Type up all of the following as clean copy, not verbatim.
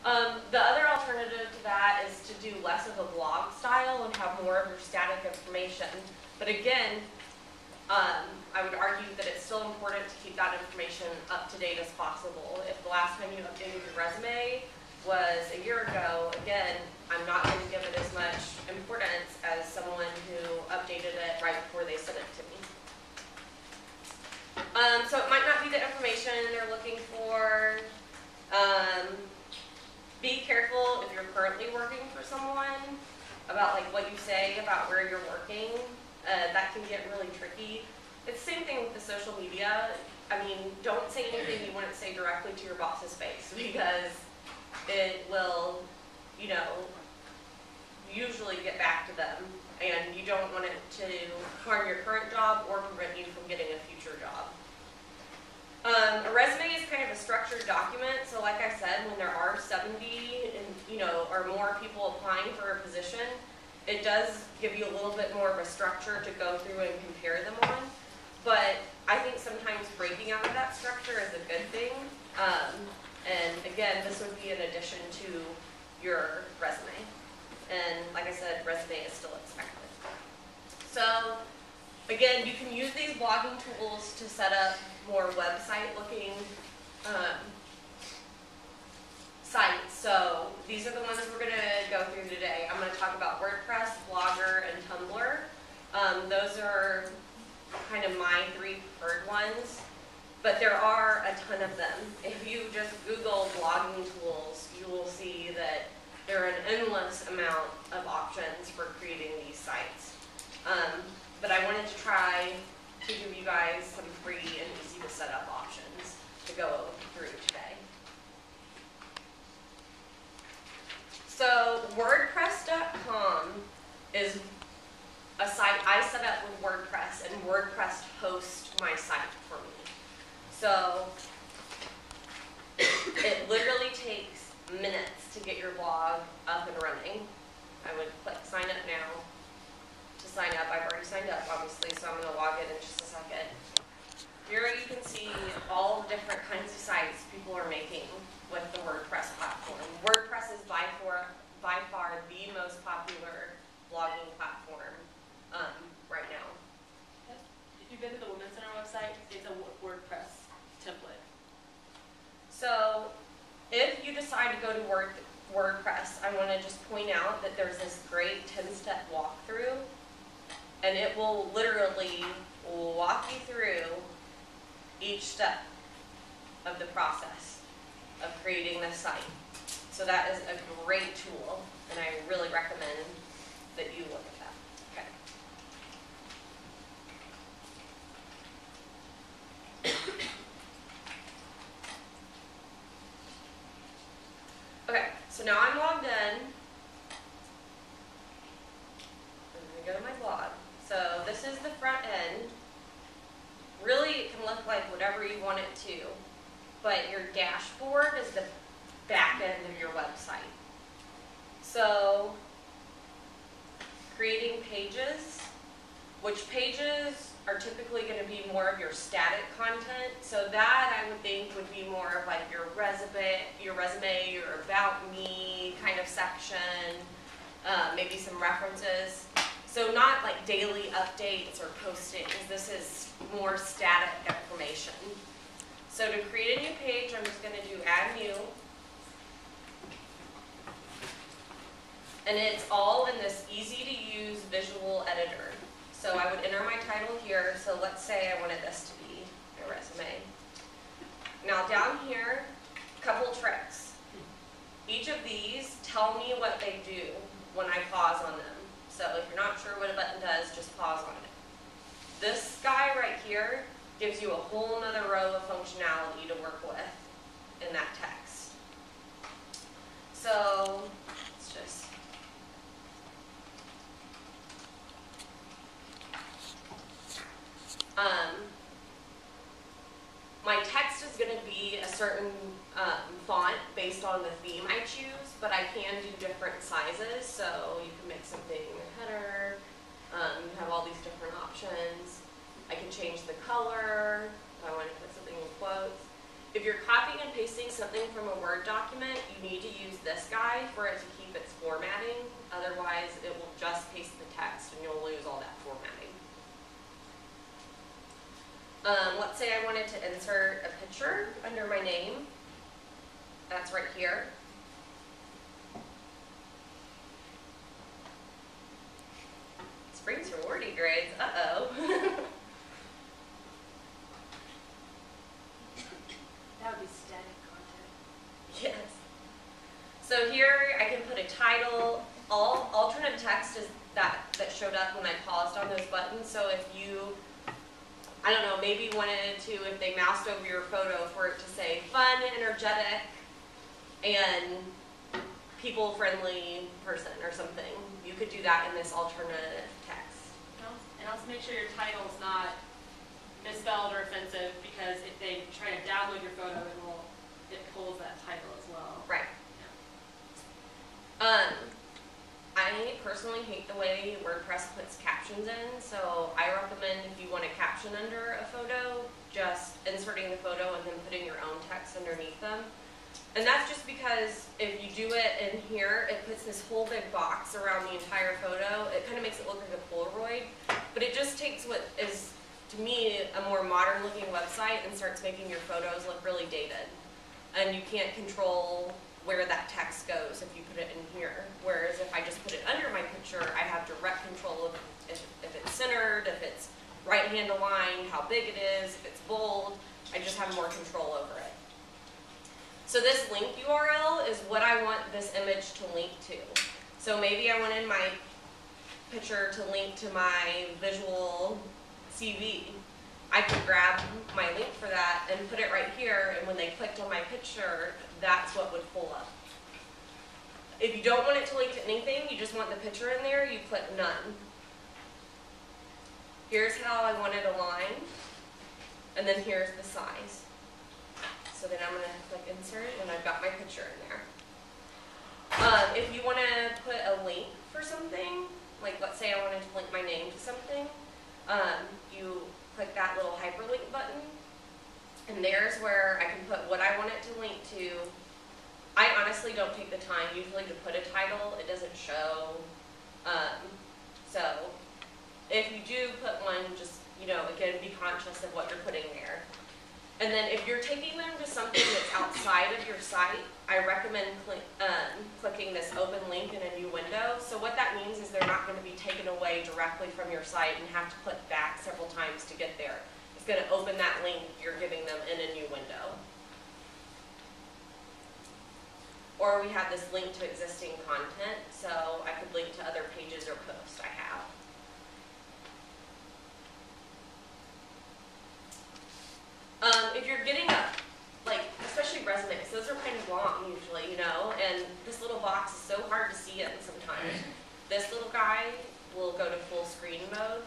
The other alternative to that is to do less of a blog style and have more of your static information. But again, I would argue that it's still important to keep that information up to date as possible. If the last time you updated your resume was a year ago, again, I'm not going to give it as much importance as someone who updated it right before they sent it to me. So it might not be the information they're looking for. Be careful if you're currently working for someone about like what you say about where you're working. That can get really tricky. It's the same thing with the social media. I mean, don't say anything you wouldn't say directly to your boss's face, because it will, you know, usually get back to them, and you don't want it to harm your current job or prevent you from getting a future job. A resume is kind of a structured document, so like I said, when there are 70 and, you know, or more people applying for a position, it does give you a little bit more of a structure to go through and compare them on. But I think sometimes breaking out of that structure is a good thing. And again, this would be in addition to your resume. And like I said, resume is still expected. So again, you can use these blogging tools to set up more website-looking sites. So these are the ones we're going to go through today. I'm going to talk about WordPress, Blogger, and Tumblr. Those are kind of my 3 preferred ones, but there are a ton of them. If you just Google blogging tools, you will see that there are an endless amount of options for creating these sites. But I wanted to try to give you guys some free and easy to set up options to go through today. So WordPress.com is a site I set up with WordPress, and WordPress hosts my site for me. So it literally takes minutes to get your blog up and running. I would click sign up now to sign up. I've already signed up, obviously, so I'm going to log in just a second. Here you can see all the different kinds of sites people are making with the WordPress platform. WordPress is by far the most popular blogging platform right now. If you've been to the Women's Center website, it's a WordPress template. So if you decide to go to WordPress, I want to just point out that there's this great 10-step walkthrough, and it will literally walk you through each step of the process of creating this site. So that is a great tool, and I really recommend that you look at that. Okay, so now I'm logged in. I'm going to go to my blog. So this is the front end. Really, it can look like whatever you want it to, but your dashboard is the back end of your website. So creating pages, which pages are typically going to be more of your static content. So that I would think would be more of like your resume, your about me kind of section, maybe some references. So not like daily updates or postings. This is more static information. So to create a new page, I'm just going to do add new. And it's all in this easy to use visual editor. So I would enter my title here. So let's say I wanted this to be a resume. Now down here, a couple tricks. Each of these tell me what they do when I pause on them. So if you're not sure what a button does, just pause on it. This guy right here gives you a whole nother row of functionality to work with in that text. So let's just my text is going to be a certain font based on the theme I choose, but I can do different sizes, so you can make something a header, you have all these different options. I can change the color, if I want to put something in quotes. If you're copying and pasting something from a Word document, you need to use this guy for it to keep its formatting. Otherwise, it will just paste the text and you'll lose all that formatting. Let's say I wanted to insert a picture under my name. That's right here. Spring sorority grades, uh-oh. That would be static content. Yes. So here I can put a title. All alternate text is that showed up when I paused on those buttons. So if you, I don't know, maybe wanted to, if they moused over your photo, for it to say fun, energetic, and people-friendly person or something, you could do that in this alternative text. And also make sure your title's not misspelled or offensive, because if they try to download your photo, it pulls that title as well. Right. Yeah. I personally hate the way WordPress puts captions in, so I recommend if you want a caption under a photo, just inserting the photo and then putting your own text underneath them. And that's just because if you do it in here, it puts this whole big box around the entire photo. It kind of makes it look like a Polaroid, but it just takes what is, to me, a more modern looking website and starts making your photos look really dated. And you can't control where that text goes if you put it in here. Whereas if I just put it under my picture, I have direct control of if it's centered, if it's right-hand aligned, how big it is, if it's bold. I just have more control over it. So this link URL is what I want this image to link to. So maybe I wanted my picture to link to my visual CV. I could grab my link for that and put it right here, and when they clicked on my picture, that's what would pull up. If you don't want it to link to anything, you just want the picture in there, you click none. Here's how I want it aligned, and then here's the size. So then I'm going to click insert, and I've got my picture in there. If you want to put a link for something, like let's say I wanted to link my name to something, you click that little hyperlink button, and there's where I can put what I want it to link to. I honestly don't take the time usually to put a title. It doesn't show. So if you do put one, just, again, be conscious of what you're putting there. And then if you're taking them to something that's outside of your site, I recommend clicking this open link in a new window. So what that means is they're not going to be taken away directly from your site and have to click back several times to get there. It's going to open that link you're giving them in a new window. Or we have this link to existing content, so I could link to other pages or posts I have. If you're getting up, especially resumes, those are kind of long usually, and this little box is so hard to see in sometimes. This little guy will go to full screen mode,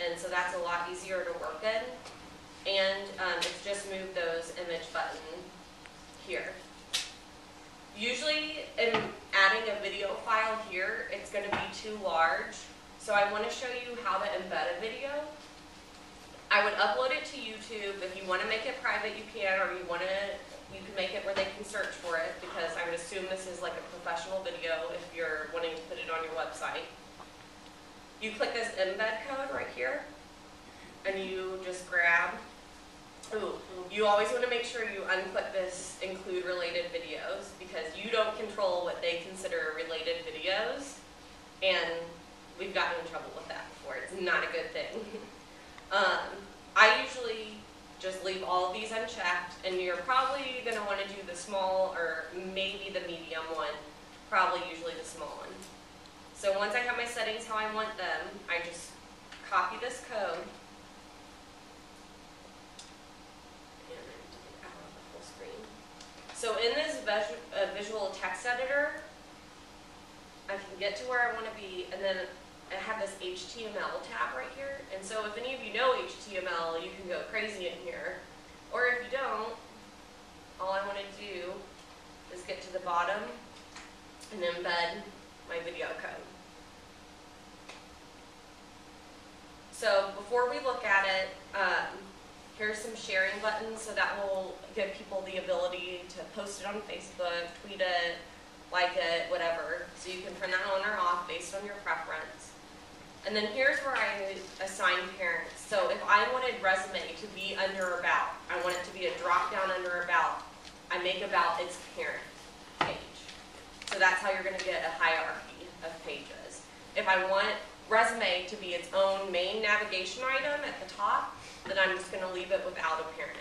and so that's a lot easier to work in. And it's just moved those image button here. Usually in adding a video file here, it's going to be too large, so I want to show you how to embed a video. I would upload it to YouTube. If you want to make it private, you can, or you can make it where they can search for it, because I would assume this is like a professional video if you're wanting to put it on your website. You click this embed code right here, and you just grab, you always want to make sure you unclick this include related videos, because you don't control what they consider related videos, and we've gotten in trouble with that before. It's not a good thing. I usually just leave all of these unchecked, and you're probably going to want to do the small or maybe the medium one, probably usually the small one. So once I have my settings how I want them, I just copy this code, and I don't have the full screen. So in this visual text editor, I can get to where I want to be, and then I have this HTML tab right here, and so if any of you know HTML, you can go crazy in here. Or if you don't, all I want to do is get to the bottom and embed my video code. So before we look at it, Here's some sharing buttons, so that will give people the ability to post it on Facebook, tweet it, like it, whatever. So you can turn that on or off based on your preference. And then here's where I assign parents. So if I wanted resume to be under about, I want it to be a drop down under about, I make about its parent page. So that's how you're going to get a hierarchy of pages. If I want resume to be its own main navigation item at the top, then I'm just going to leave it without a parent.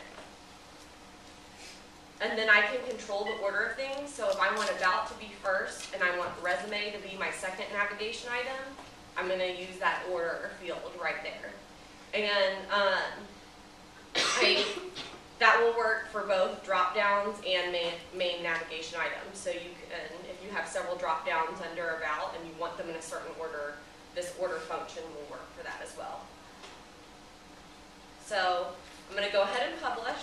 And then I can control the order of things. So if I want about to be first and I want resume to be my second navigation item, I'm going to use that order field right there. And that will work for both drop downs and main navigation items. So you can, if you have several drop downs under about and you want them in a certain order, this order function will work for that as well. So I'm going to go ahead and publish.